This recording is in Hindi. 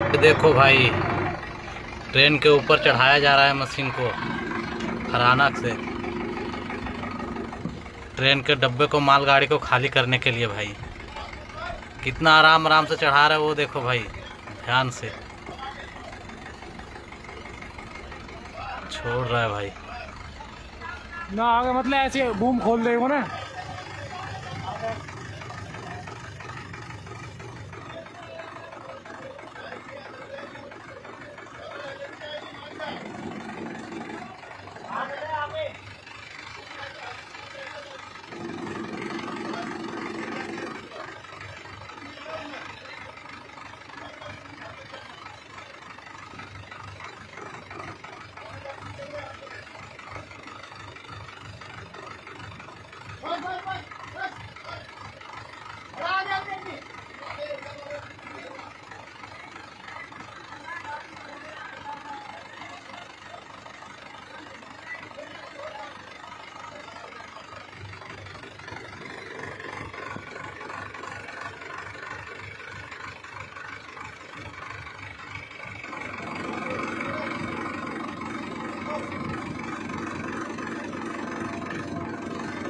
देखो भाई, ट्रेन के ऊपर चढ़ाया जा रहा है मशीन को खरानक से, ट्रेन के डब्बे को, मालगाड़ी को खाली करने के लिए। भाई कितना आराम आराम से चढ़ा रहा है वो, देखो भाई ध्यान से छोड़ रहा है भाई। ना आगे मतलब ऐसे बूम खोल देगा ना।